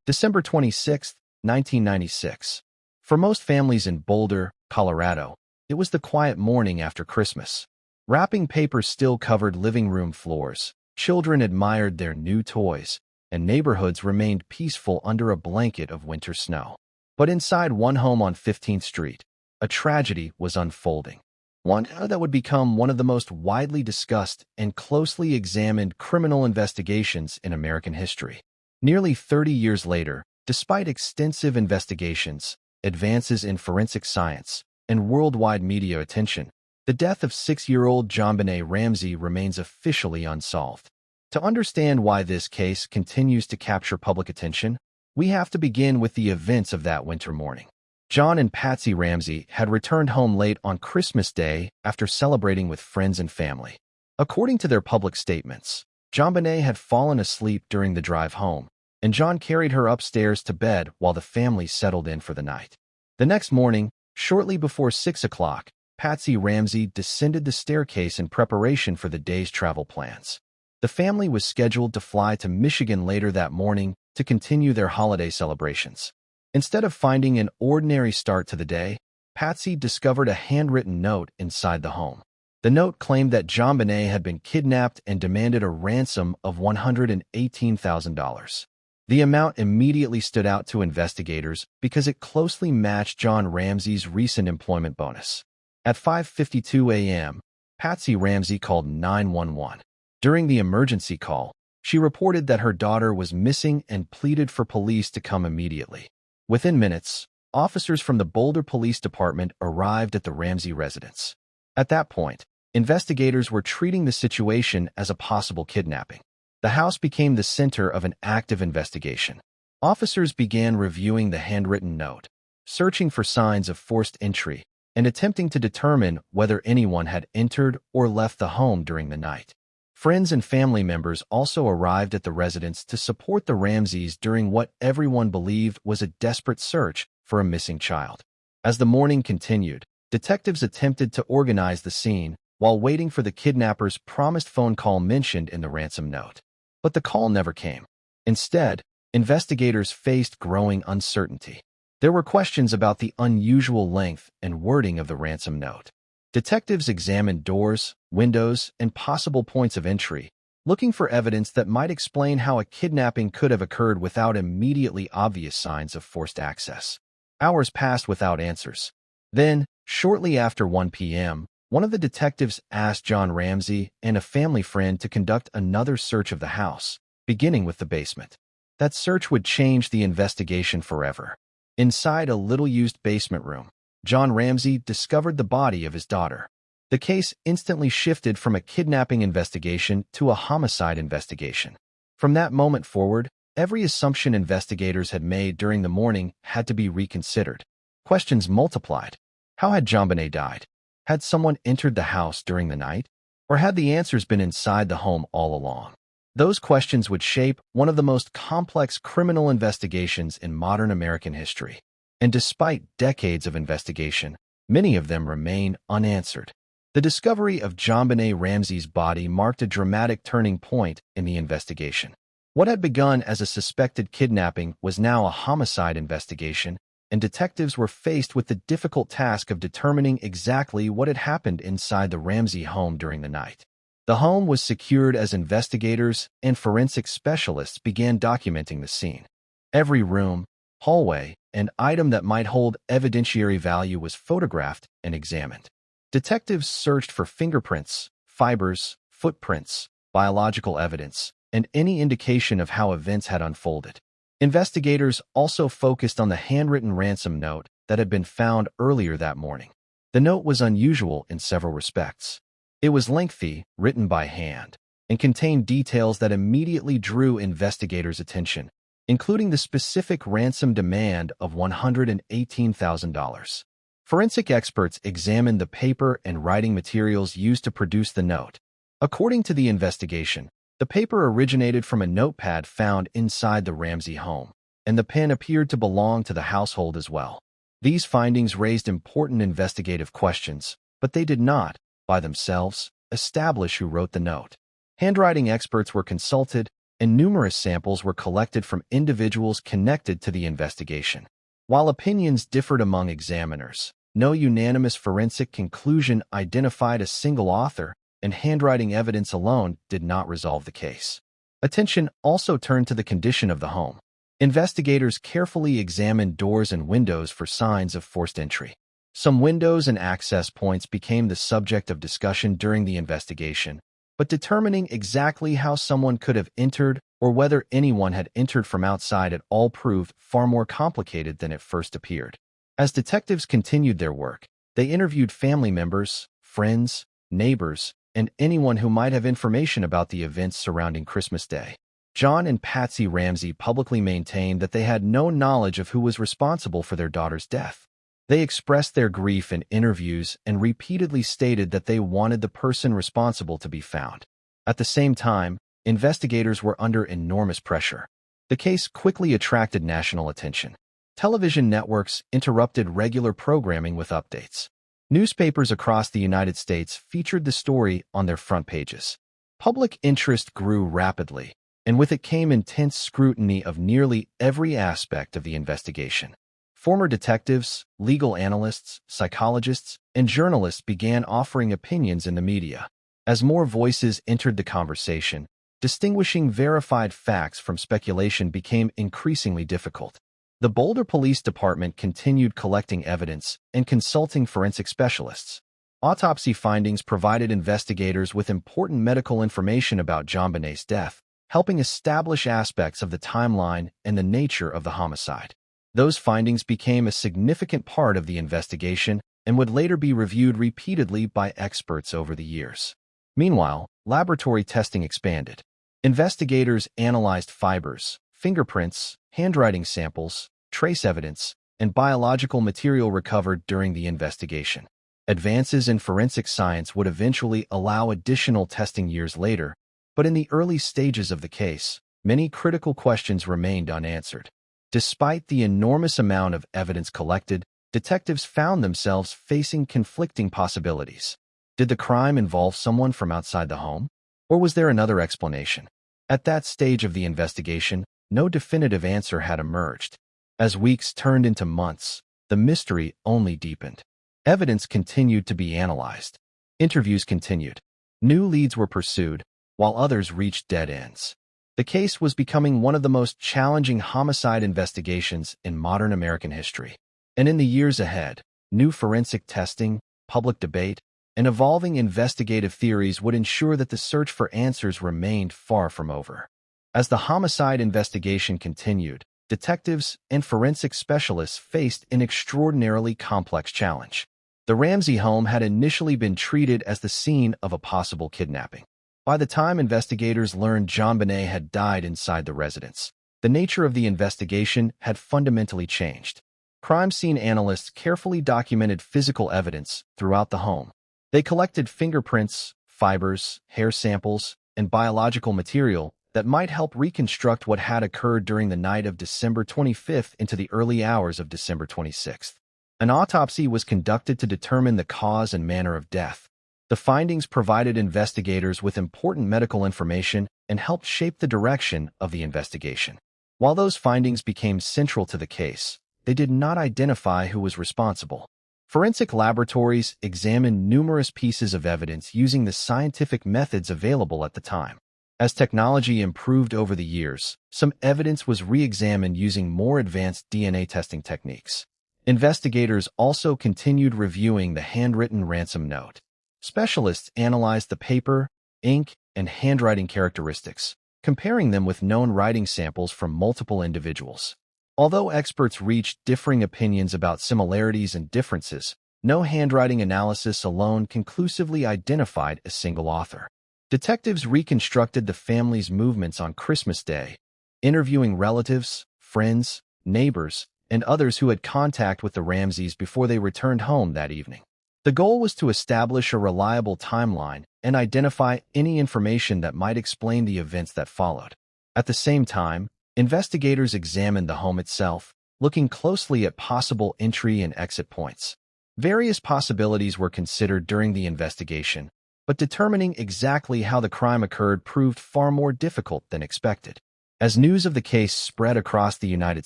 December 26, 1996. For most families in Boulder, Colorado, it was the quiet morning after Christmas. Wrapping paper still covered living room floors, children admired their new toys, and neighborhoods remained peaceful under a blanket of winter snow. But inside one home on 15th Street, a tragedy was unfolding. One that would become one of the most widely discussed and closely examined criminal investigations in American history. Nearly 30 years later, despite extensive investigations, advances in forensic science, and worldwide media attention, the death of 6-year-old JonBenét Ramsey remains officially unsolved. To understand why this case continues to capture public attention, we have to begin with the events of that winter morning. John and Patsy Ramsey had returned home late on Christmas Day after celebrating with friends and family. According to their public statements, JonBenét had fallen asleep during the drive home, and John carried her upstairs to bed while the family settled in for the night. The next morning, shortly before 6 o'clock, Patsy Ramsey descended the staircase in preparation for the day's travel plans. The family was scheduled to fly to Michigan later that morning to continue their holiday celebrations. Instead of finding an ordinary start to the day, Patsy discovered a handwritten note inside the home. The note claimed that JonBenét had been kidnapped and demanded a ransom of $118,000. The amount immediately stood out to investigators because it closely matched John Ramsey's recent employment bonus. At 5:52 a.m., Patsy Ramsey called 911. During the emergency call, she reported that her daughter was missing and pleaded for police to come immediately. Within minutes, officers from the Boulder Police Department arrived at the Ramsey residence. At that point, investigators were treating the situation as a possible kidnapping. The house became the center of an active investigation. Officers began reviewing the handwritten note, searching for signs of forced entry, and attempting to determine whether anyone had entered or left the home during the night. Friends and family members also arrived at the residence to support the Ramseys during what everyone believed was a desperate search for a missing child. As the morning continued, detectives attempted to organize the scene while waiting for the kidnapper's promised phone call mentioned in the ransom note. But the call never came. Instead, investigators faced growing uncertainty. There were questions about the unusual length and wording of the ransom note. Detectives examined doors, windows, and possible points of entry, looking for evidence that might explain how a kidnapping could have occurred without immediately obvious signs of forced access. Hours passed without answers. Then, shortly after 1 p.m., one of the detectives asked John Ramsey and a family friend to conduct another search of the house, beginning with the basement. That search would change the investigation forever. Inside a little-used basement room, John Ramsey discovered the body of his daughter. The case instantly shifted from a kidnapping investigation to a homicide investigation. From that moment forward, every assumption investigators had made during the morning had to be reconsidered. Questions multiplied. How had JonBenét died? Had someone entered the house during the night? Or had the answers been inside the home all along? Those questions would shape one of the most complex criminal investigations in modern American history. And despite decades of investigation, many of them remain unanswered. The discovery of JonBenét Ramsey's body marked a dramatic turning point in the investigation. What had begun as a suspected kidnapping was now a homicide investigation, and detectives were faced with the difficult task of determining exactly what had happened inside the Ramsey home during the night. The home was secured as investigators and forensic specialists began documenting the scene. Every room, hallway, and item that might hold evidentiary value was photographed and examined. Detectives searched for fingerprints, fibers, footprints, biological evidence, and any indication of how events had unfolded. Investigators also focused on the handwritten ransom note that had been found earlier that morning. The note was unusual in several respects. It was lengthy, written by hand, and contained details that immediately drew investigators' attention, including the specific ransom demand of $118,000. Forensic experts examined the paper and writing materials used to produce the note. According to the investigation, the paper originated from a notepad found inside the Ramsey home, and the pen appeared to belong to the household as well. These findings raised important investigative questions, but they did not, by themselves, establish who wrote the note. Handwriting experts were consulted, and numerous samples were collected from individuals connected to the investigation. While opinions differed among examiners, no unanimous forensic conclusion identified a single author, and handwriting evidence alone did not resolve the case. Attention also turned to the condition of the home. Investigators carefully examined doors and windows for signs of forced entry. Some windows and access points became the subject of discussion during the investigation, but determining exactly how someone could have entered or whether anyone had entered from outside at all proved far more complicated than it first appeared. As detectives continued their work, they interviewed family members, friends, neighbors, and anyone who might have information about the events surrounding Christmas Day. John and Patsy Ramsey publicly maintained that they had no knowledge of who was responsible for their daughter's death. They expressed their grief in interviews and repeatedly stated that they wanted the person responsible to be found. At the same time, investigators were under enormous pressure. The case quickly attracted national attention. Television networks interrupted regular programming with updates. Newspapers across the United States featured the story on their front pages. Public interest grew rapidly, and with it came intense scrutiny of nearly every aspect of the investigation. Former detectives, legal analysts, psychologists, and journalists began offering opinions in the media. As more voices entered the conversation, distinguishing verified facts from speculation became increasingly difficult. The Boulder Police Department continued collecting evidence and consulting forensic specialists. Autopsy findings provided investigators with important medical information about JonBenét's death, helping establish aspects of the timeline and the nature of the homicide. Those findings became a significant part of the investigation and would later be reviewed repeatedly by experts over the years. Meanwhile, laboratory testing expanded. Investigators analyzed fibers, fingerprints, handwriting samples, trace evidence, and biological material recovered during the investigation. Advances in forensic science would eventually allow additional testing years later, but in the early stages of the case, many critical questions remained unanswered. Despite the enormous amount of evidence collected, detectives found themselves facing conflicting possibilities. Did the crime involve someone from outside the home? Or was there another explanation? At that stage of the investigation, no definitive answer had emerged. As weeks turned into months, the mystery only deepened. Evidence continued to be analyzed. Interviews continued. New leads were pursued, while others reached dead ends. The case was becoming one of the most challenging homicide investigations in modern American history. And in the years ahead, new forensic testing, public debate, and evolving investigative theories would ensure that the search for answers remained far from over. As the homicide investigation continued, detectives and forensic specialists faced an extraordinarily complex challenge. The Ramsey home had initially been treated as the scene of a possible kidnapping. By the time investigators learned JonBenét had died inside the residence, the nature of the investigation had fundamentally changed. Crime scene analysts carefully documented physical evidence throughout the home. They collected fingerprints, fibers, hair samples, and biological material that might help reconstruct what had occurred during the night of December 25th into the early hours of December 26th. An autopsy was conducted to determine the cause and manner of death. The findings provided investigators with important medical information and helped shape the direction of the investigation. While those findings became central to the case, they did not identify who was responsible. Forensic laboratories examined numerous pieces of evidence using the scientific methods available at the time. As technology improved over the years, some evidence was re-examined using more advanced DNA testing techniques. Investigators also continued reviewing the handwritten ransom note. Specialists analyzed the paper, ink, and handwriting characteristics, comparing them with known writing samples from multiple individuals. Although experts reached differing opinions about similarities and differences, no handwriting analysis alone conclusively identified a single author. Detectives reconstructed the family's movements on Christmas Day, interviewing relatives, friends, neighbors, and others who had contact with the Ramseys before they returned home that evening. The goal was to establish a reliable timeline and identify any information that might explain the events that followed. At the same time, investigators examined the home itself, looking closely at possible entry and exit points. Various possibilities were considered during the investigation, but determining exactly how the crime occurred proved far more difficult than expected. As news of the case spread across the United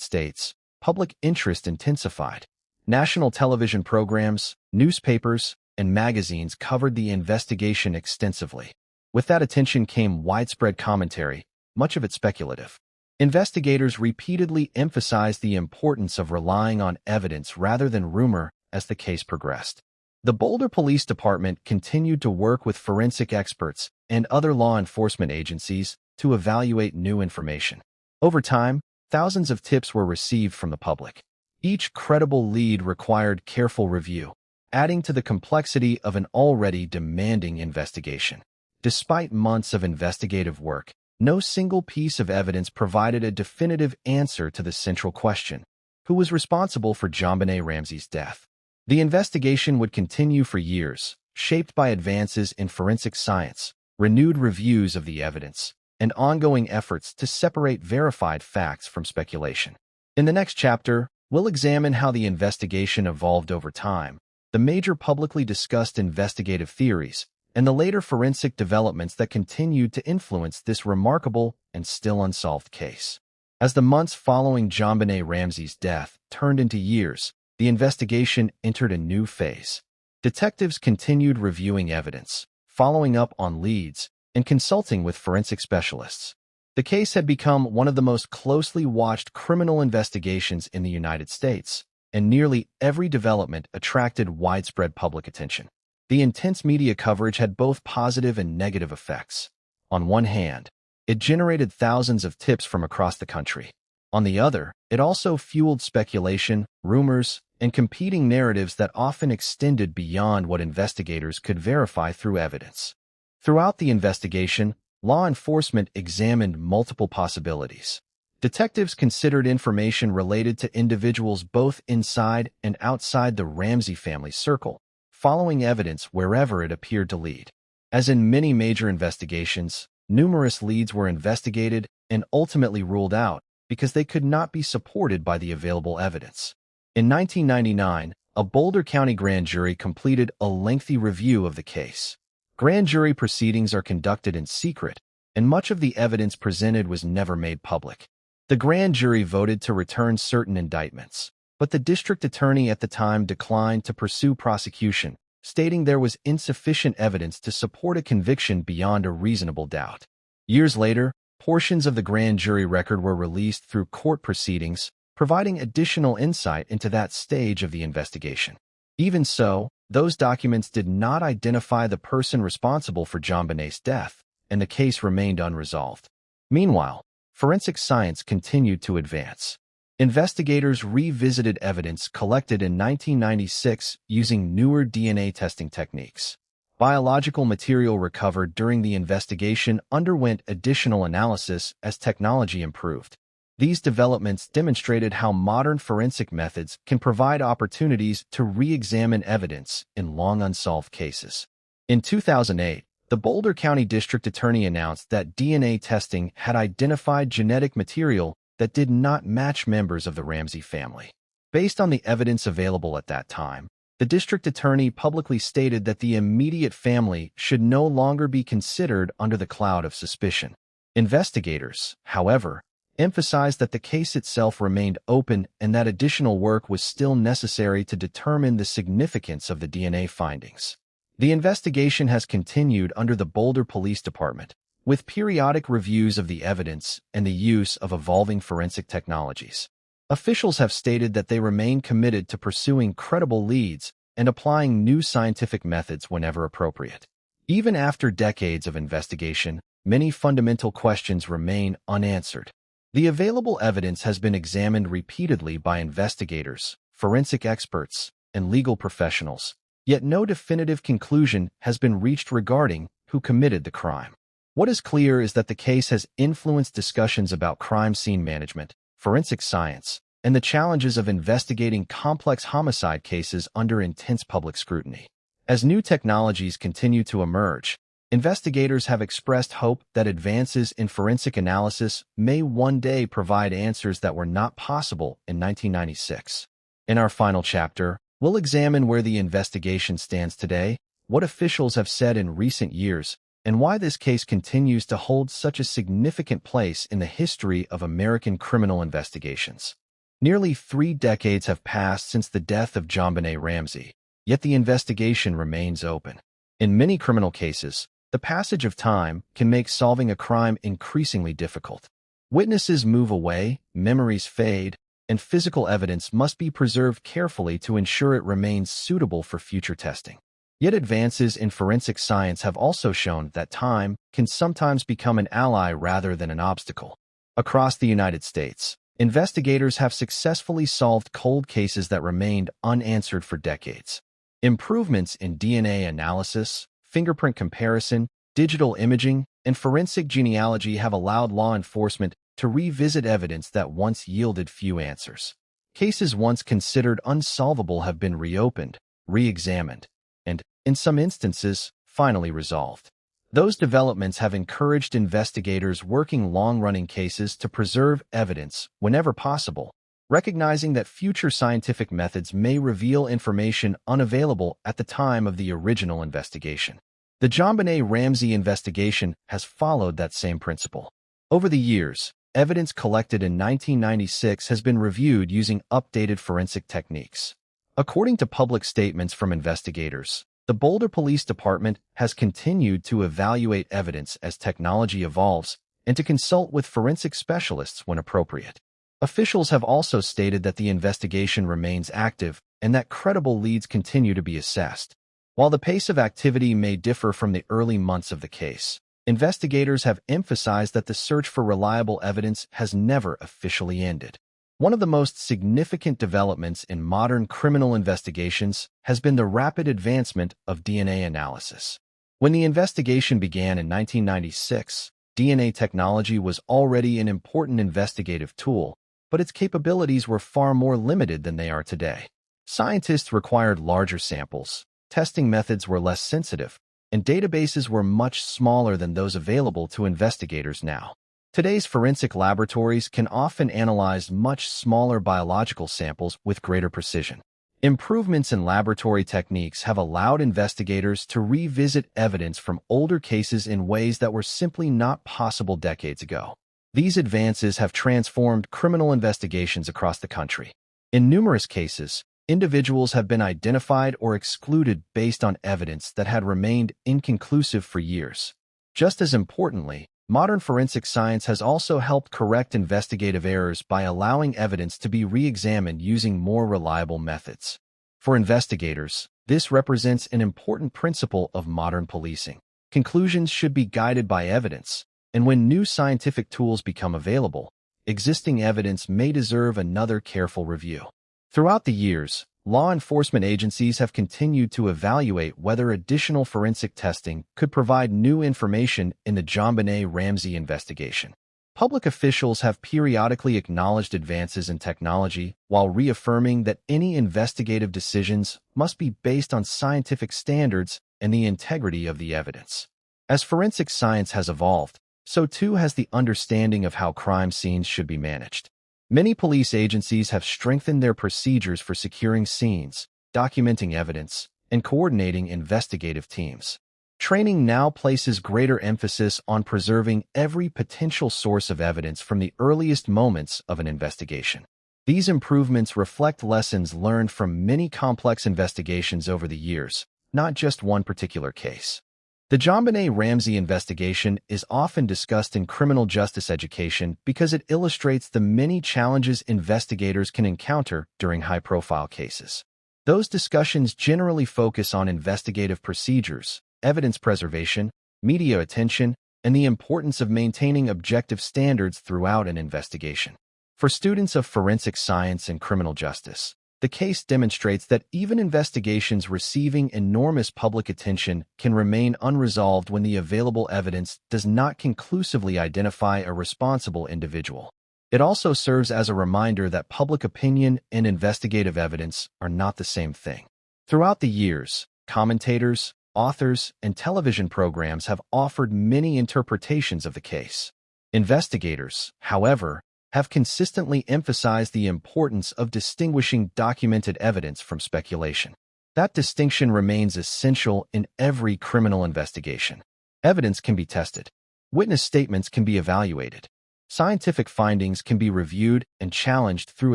States, public interest intensified. National television programs, newspapers, and magazines covered the investigation extensively. With that attention came widespread commentary, much of it speculative. Investigators repeatedly emphasized the importance of relying on evidence rather than rumor as the case progressed. The Boulder Police Department continued to work with forensic experts and other law enforcement agencies to evaluate new information. Over time, thousands of tips were received from the public. Each credible lead required careful review, adding to the complexity of an already demanding investigation. Despite months of investigative work, no single piece of evidence provided a definitive answer to the central question: who was responsible for JonBenét Ramsey's death? The investigation would continue for years, shaped by advances in forensic science, renewed reviews of the evidence, and ongoing efforts to separate verified facts from speculation. In the next chapter, we'll examine how the investigation evolved over time, the major publicly discussed investigative theories, and the later forensic developments that continued to influence this remarkable and still unsolved case. As the months following JonBenét Ramsey's death turned into years, the investigation entered a new phase. Detectives continued reviewing evidence, following up on leads, and consulting with forensic specialists. The case had become one of the most closely watched criminal investigations in the United States, and nearly every development attracted widespread public attention. The intense media coverage had both positive and negative effects. On one hand, it generated thousands of tips from across the country. On the other, it also fueled speculation, rumors, and competing narratives that often extended beyond what investigators could verify through evidence. Throughout the investigation, law enforcement examined multiple possibilities. Detectives considered information related to individuals both inside and outside the Ramsey family circle, following evidence wherever it appeared to lead. As in many major investigations, numerous leads were investigated and ultimately ruled out because they could not be supported by the available evidence. In 1999, a Boulder County grand jury completed a lengthy review of the case. Grand jury proceedings are conducted in secret, and much of the evidence presented was never made public. The grand jury voted to return certain indictments, but the district attorney at the time declined to pursue prosecution, stating there was insufficient evidence to support a conviction beyond a reasonable doubt. Years later, portions of the grand jury record were released through court proceedings, providing additional insight into that stage of the investigation. Even so, those documents did not identify the person responsible for JonBenét's death, and the case remained unresolved. Meanwhile, forensic science continued to advance. Investigators revisited evidence collected in 1996 using newer DNA testing techniques. Biological material recovered during the investigation underwent additional analysis as technology improved. These developments demonstrated how modern forensic methods can provide opportunities to re-examine evidence in long unsolved cases. In 2008, the Boulder County District Attorney announced that DNA testing had identified genetic material that did not match members of the Ramsey family. Based on the evidence available at that time, the district attorney publicly stated that the immediate family should no longer be considered under the cloud of suspicion. Investigators, however, emphasized that the case itself remained open and that additional work was still necessary to determine the significance of the DNA findings. The investigation has continued under the Boulder Police Department, with periodic reviews of the evidence and the use of evolving forensic technologies. Officials have stated that they remain committed to pursuing credible leads and applying new scientific methods whenever appropriate. Even after decades of investigation, many fundamental questions remain unanswered. The available evidence has been examined repeatedly by investigators, forensic experts, and legal professionals, yet no definitive conclusion has been reached regarding who committed the crime. What is clear is that the case has influenced discussions about crime scene management, forensic science, and the challenges of investigating complex homicide cases under intense public scrutiny. As new technologies continue to emerge, investigators have expressed hope that advances in forensic analysis may one day provide answers that were not possible in 1996. In our final chapter, we'll examine where the investigation stands today, what officials have said in recent years, and why this case continues to hold such a significant place in the history of American criminal investigations. Nearly 3 decades have passed since the death of JonBenét Ramsey, yet the investigation remains open. In many criminal cases, the passage of time can make solving a crime increasingly difficult. Witnesses move away, memories fade, and physical evidence must be preserved carefully to ensure it remains suitable for future testing. Yet advances in forensic science have also shown that time can sometimes become an ally rather than an obstacle. Across the United States, investigators have successfully solved cold cases that remained unanswered for decades. Improvements in DNA analysis, fingerprint comparison, digital imaging, and forensic genealogy have allowed law enforcement to revisit evidence that once yielded few answers. Cases once considered unsolvable have been reopened, re-examined, and, in some instances, finally resolved. Those developments have encouraged investigators working long-running cases to preserve evidence whenever possible, recognizing that future scientific methods may reveal information unavailable at the time of the original investigation. The JonBenét Ramsey investigation has followed that same principle. Over the years, evidence collected in 1996 has been reviewed using updated forensic techniques. According to public statements from investigators, the Boulder Police Department has continued to evaluate evidence as technology evolves and to consult with forensic specialists when appropriate. Officials have also stated that the investigation remains active and that credible leads continue to be assessed. While the pace of activity may differ from the early months of the case, investigators have emphasized that the search for reliable evidence has never officially ended. One of the most significant developments in modern criminal investigations has been the rapid advancement of DNA analysis. When the investigation began in 1996, DNA technology was already an important investigative tool, but its capabilities were far more limited than they are today. Scientists required larger samples, testing methods were less sensitive, and databases were much smaller than those available to investigators now. Today's forensic laboratories can often analyze much smaller biological samples with greater precision. Improvements in laboratory techniques have allowed investigators to revisit evidence from older cases in ways that were simply not possible decades ago. These advances have transformed criminal investigations across the country. In numerous cases, individuals have been identified or excluded based on evidence that had remained inconclusive for years. Just as importantly, modern forensic science has also helped correct investigative errors by allowing evidence to be re-examined using more reliable methods. For investigators, this represents an important principle of modern policing. Conclusions should be guided by evidence, and when new scientific tools become available, existing evidence may deserve another careful review. Throughout the years, law enforcement agencies have continued to evaluate whether additional forensic testing could provide new information in the JonBenét Ramsey investigation. Public officials have periodically acknowledged advances in technology while reaffirming that any investigative decisions must be based on scientific standards and the integrity of the evidence. As forensic science has evolved, so too has the understanding of how crime scenes should be managed. Many police agencies have strengthened their procedures for securing scenes, documenting evidence, and coordinating investigative teams. Training now places greater emphasis on preserving every potential source of evidence from the earliest moments of an investigation. These improvements reflect lessons learned from many complex investigations over the years, not just one particular case. The JonBenét Ramsey investigation is often discussed in criminal justice education because it illustrates the many challenges investigators can encounter during high-profile cases. Those discussions generally focus on investigative procedures, evidence preservation, media attention, and the importance of maintaining objective standards throughout an investigation. For students of forensic science and criminal justice, the case demonstrates that even investigations receiving enormous public attention can remain unresolved when the available evidence does not conclusively identify a responsible individual. It also serves as a reminder that public opinion and investigative evidence are not the same thing. Throughout the years, commentators, authors, and television programs have offered many interpretations of the case. Investigators, however, have consistently emphasized the importance of distinguishing documented evidence from speculation. That distinction remains essential in every criminal investigation. Evidence can be tested. Witness statements can be evaluated. Scientific findings can be reviewed and challenged through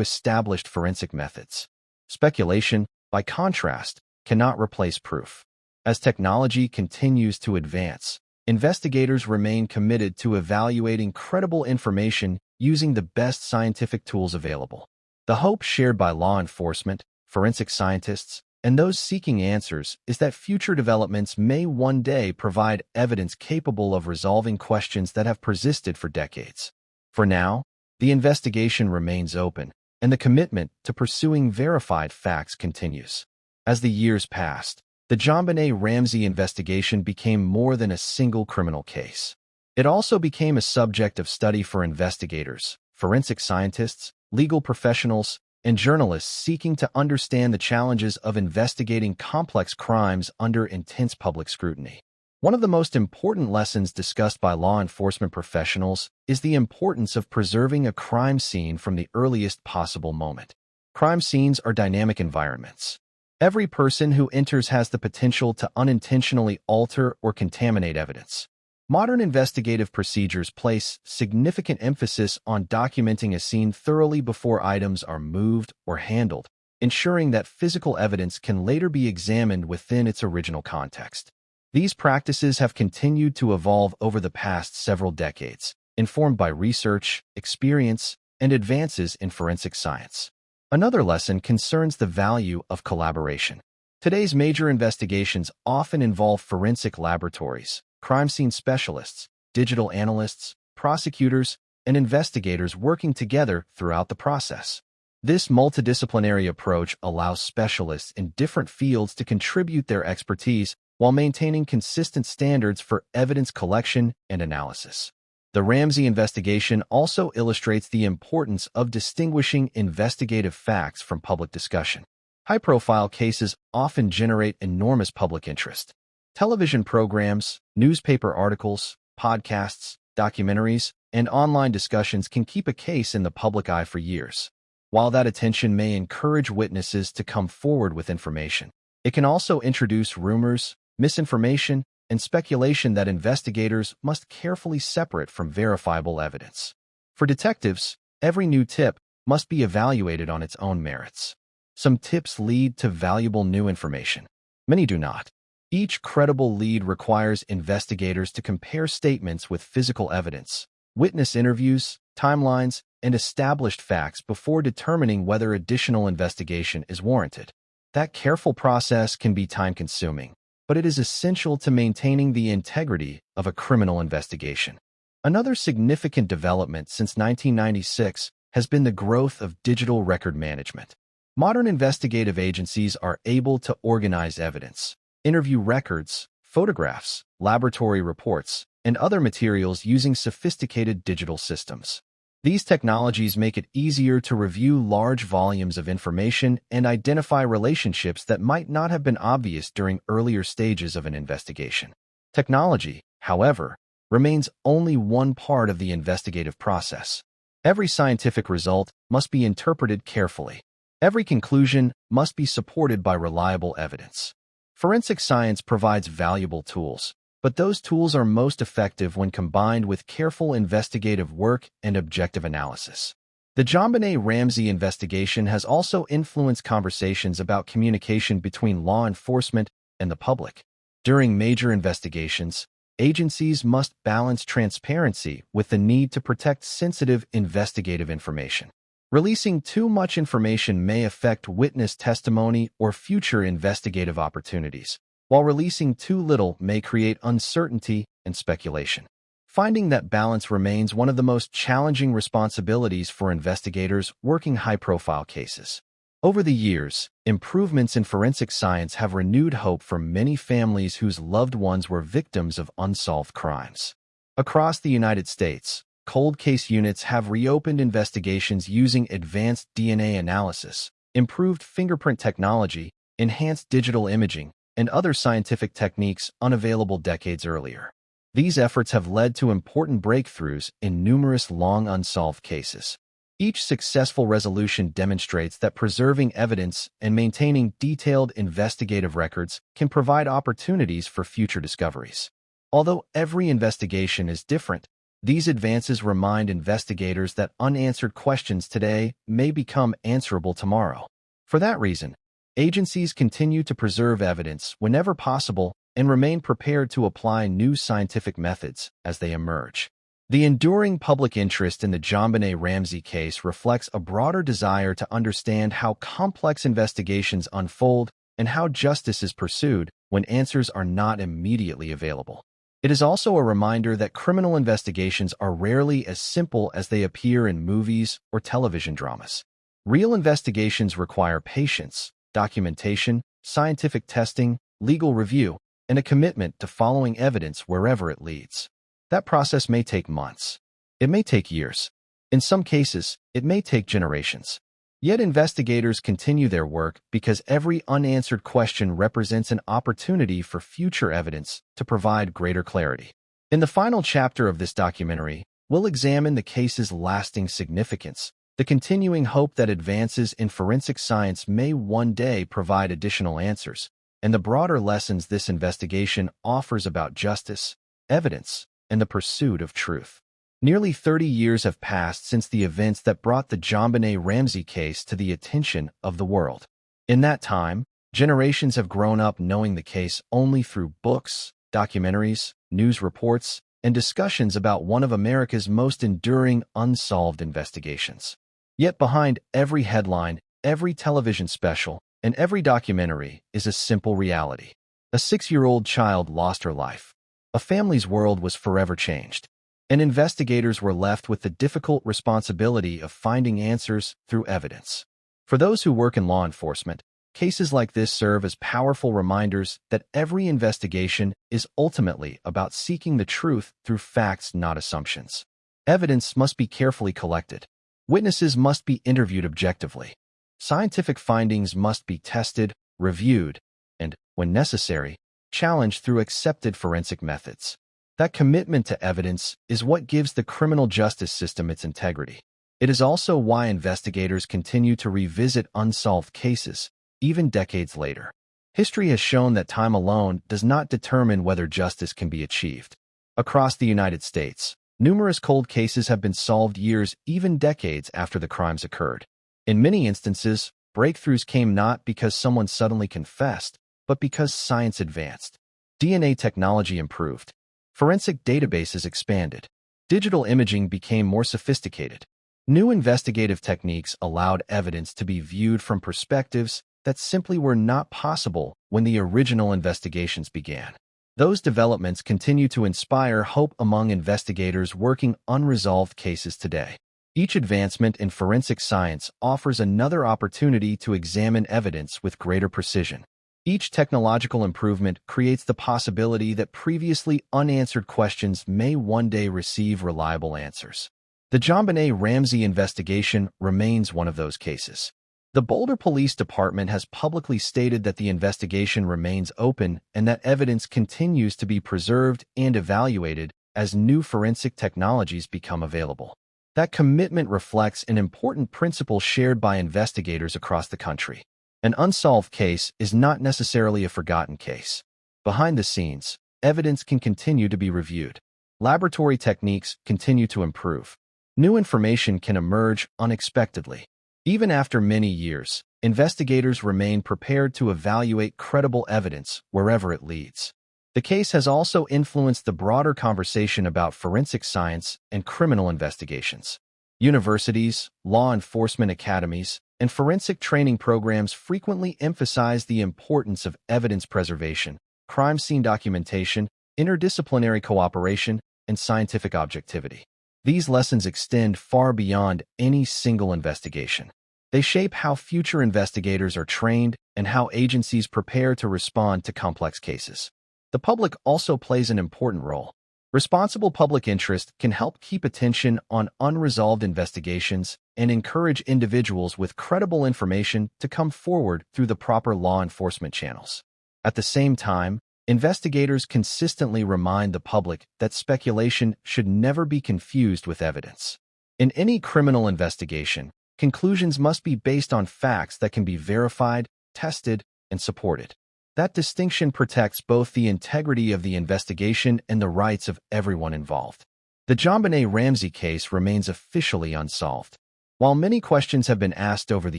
established forensic methods. Speculation, by contrast, cannot replace proof. As technology continues to advance, investigators remain committed to evaluating credible information using the best scientific tools available. The hope shared by law enforcement, forensic scientists, and those seeking answers is that future developments may one day provide evidence capable of resolving questions that have persisted for decades. For now, the investigation remains open, and the commitment to pursuing verified facts continues. As the years passed, the JonBenét Ramsey investigation became more than a single criminal case. It also became a subject of study for investigators, forensic scientists, legal professionals, and journalists seeking to understand the challenges of investigating complex crimes under intense public scrutiny. One of the most important lessons discussed by law enforcement professionals is the importance of preserving a crime scene from the earliest possible moment. Crime scenes are dynamic environments. Every person who enters has the potential to unintentionally alter or contaminate evidence. Modern investigative procedures place significant emphasis on documenting a scene thoroughly before items are moved or handled, ensuring that physical evidence can later be examined within its original context. These practices have continued to evolve over the past several decades, informed by research, experience, and advances in forensic science. Another lesson concerns the value of collaboration. Today's major investigations often involve forensic laboratories, crime scene specialists, digital analysts, prosecutors, and investigators working together throughout the process. This multidisciplinary approach allows specialists in different fields to contribute their expertise while maintaining consistent standards for evidence collection and analysis. The Ramsey investigation also illustrates the importance of distinguishing investigative facts from public discussion. High-profile cases often generate enormous public interest. Television programs, newspaper articles, podcasts, documentaries, and online discussions can keep a case in the public eye for years. While that attention may encourage witnesses to come forward with information, it can also introduce rumors, misinformation, and speculation that investigators must carefully separate from verifiable evidence. For detectives, every new tip must be evaluated on its own merits. Some tips lead to valuable new information. Many do not. Each credible lead requires investigators to compare statements with physical evidence, witness interviews, timelines, and established facts before determining whether additional investigation is warranted. That careful process can be time-consuming, but it is essential to maintaining the integrity of a criminal investigation. Another significant development since 1996 has been the growth of digital record management. Modern investigative agencies are able to organize evidence, interview records, photographs, laboratory reports, and other materials using sophisticated digital systems. These technologies make it easier to review large volumes of information and identify relationships that might not have been obvious during earlier stages of an investigation. Technology, however, remains only one part of the investigative process. Every scientific result must be interpreted carefully. Every conclusion must be supported by reliable evidence. Forensic science provides valuable tools, but those tools are most effective when combined with careful investigative work and objective analysis. The JonBenét Ramsey investigation has also influenced conversations about communication between law enforcement and the public. During major investigations, agencies must balance transparency with the need to protect sensitive investigative information. Releasing too much information may affect witness testimony or future investigative opportunities, while releasing too little may create uncertainty and speculation. Finding that balance remains one of the most challenging responsibilities for investigators working high-profile cases. Over the years, improvements in forensic science have renewed hope for many families whose loved ones were victims of unsolved crimes. Across the United States, cold case units have reopened investigations using advanced DNA analysis, improved fingerprint technology, enhanced digital imaging, and other scientific techniques unavailable decades earlier. These efforts have led to important breakthroughs in numerous long unsolved cases. Each successful resolution demonstrates that preserving evidence and maintaining detailed investigative records can provide opportunities for future discoveries. Although every investigation is different, these advances remind investigators that unanswered questions today may become answerable tomorrow. For that reason, agencies continue to preserve evidence whenever possible and remain prepared to apply new scientific methods as they emerge. The enduring public interest in the JonBenét Ramsey case reflects a broader desire to understand how complex investigations unfold and how justice is pursued when answers are not immediately available. It is also a reminder that criminal investigations are rarely as simple as they appear in movies or television dramas. Real investigations require patience, documentation, scientific testing, legal review, and a commitment to following evidence wherever it leads. That process may take months. It may take years. In some cases, it may take generations. Yet investigators continue their work because every unanswered question represents an opportunity for future evidence to provide greater clarity. In the final chapter of this documentary, we'll examine the case's lasting significance, the continuing hope that advances in forensic science may one day provide additional answers, and the broader lessons this investigation offers about justice, evidence, and the pursuit of truth. Nearly 30 years have passed since the events that brought the JonBenét Ramsey case to the attention of the world. In that time, generations have grown up knowing the case only through books, documentaries, news reports, and discussions about one of America's most enduring unsolved investigations. Yet behind every headline, every television special, and every documentary is a simple reality. A 6-year-old child lost her life. A family's world was forever changed. And investigators were left with the difficult responsibility of finding answers through evidence. For those who work in law enforcement, cases like this serve as powerful reminders that every investigation is ultimately about seeking the truth through facts, not assumptions. Evidence must be carefully collected. Witnesses must be interviewed objectively. Scientific findings must be tested, reviewed, and, when necessary, challenged through accepted forensic methods. That commitment to evidence is what gives the criminal justice system its integrity. It is also why investigators continue to revisit unsolved cases, even decades later. History has shown that time alone does not determine whether justice can be achieved. Across the United States, numerous cold cases have been solved years, even decades after the crimes occurred. In many instances, breakthroughs came not because someone suddenly confessed, but because science advanced. DNA technology improved. Forensic databases expanded. Digital imaging became more sophisticated. New investigative techniques allowed evidence to be viewed from perspectives that simply were not possible when the original investigations began. Those developments continue to inspire hope among investigators working unresolved cases today. Each advancement in forensic science offers another opportunity to examine evidence with greater precision. Each technological improvement creates the possibility that previously unanswered questions may one day receive reliable answers. The JonBenét Ramsey investigation remains one of those cases. The Boulder Police Department has publicly stated that the investigation remains open and that evidence continues to be preserved and evaluated as new forensic technologies become available. That commitment reflects an important principle shared by investigators across the country. An unsolved case is not necessarily a forgotten case. Behind the scenes, evidence can continue to be reviewed. Laboratory techniques continue to improve. New information can emerge unexpectedly. Even after many years, investigators remain prepared to evaluate credible evidence wherever it leads. The case has also influenced the broader conversation about forensic science and criminal investigations. Universities, law enforcement academies, and forensic training programs frequently emphasize the importance of evidence preservation, crime scene documentation, interdisciplinary cooperation, and scientific objectivity. These lessons extend far beyond any single investigation. They shape how future investigators are trained and how agencies prepare to respond to complex cases. The public also plays an important role. Responsible public interest can help keep attention on unresolved investigations and encourage individuals with credible information to come forward through the proper law enforcement channels. At the same time, investigators consistently remind the public that speculation should never be confused with evidence. In any criminal investigation, conclusions must be based on facts that can be verified, tested, and supported. That distinction protects both the integrity of the investigation and the rights of everyone involved. The JonBenét Ramsey case remains officially unsolved. While many questions have been asked over the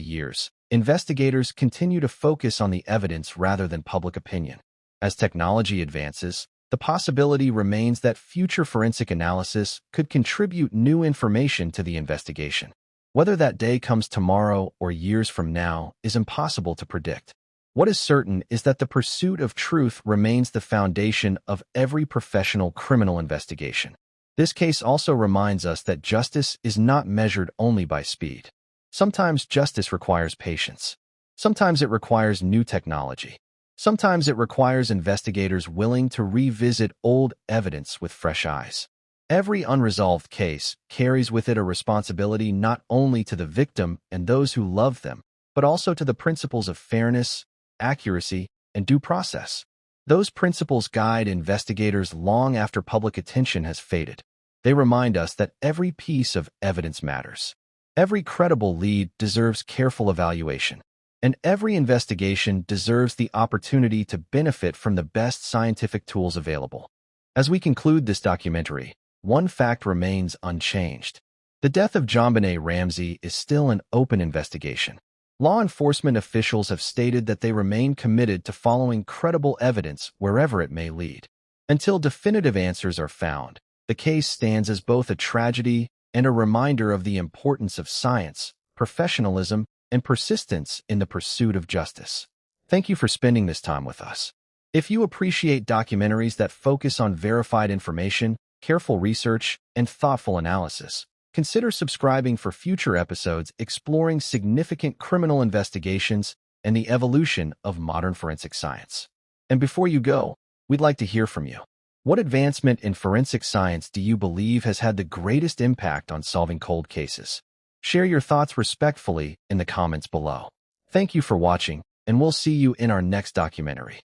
years, investigators continue to focus on the evidence rather than public opinion. As technology advances, the possibility remains that future forensic analysis could contribute new information to the investigation. Whether that day comes tomorrow or years from now is impossible to predict. What is certain is that the pursuit of truth remains the foundation of every professional criminal investigation. This case also reminds us that justice is not measured only by speed. Sometimes justice requires patience. Sometimes it requires new technology. Sometimes it requires investigators willing to revisit old evidence with fresh eyes. Every unresolved case carries with it a responsibility not only to the victim and those who love them, but also to the principles of fairness, accuracy, and due process. Those principles guide investigators long after public attention has faded. They remind us that every piece of evidence matters. Every credible lead deserves careful evaluation, and every investigation deserves the opportunity to benefit from the best scientific tools available. As we conclude this documentary, one fact remains unchanged. The death of JonBenét Ramsey is still an open investigation. Law enforcement officials have stated that they remain committed to following credible evidence wherever it may lead. Until definitive answers are found, the case stands as both a tragedy and a reminder of the importance of science, professionalism, and persistence in the pursuit of justice. Thank you for spending this time with us. If you appreciate documentaries that focus on verified information, careful research, and thoughtful analysis, consider subscribing for future episodes exploring significant criminal investigations and the evolution of modern forensic science. And before you go, we'd like to hear from you. What advancement in forensic science do you believe has had the greatest impact on solving cold cases? Share your thoughts respectfully in the comments below. Thank you for watching, and we'll see you in our next documentary.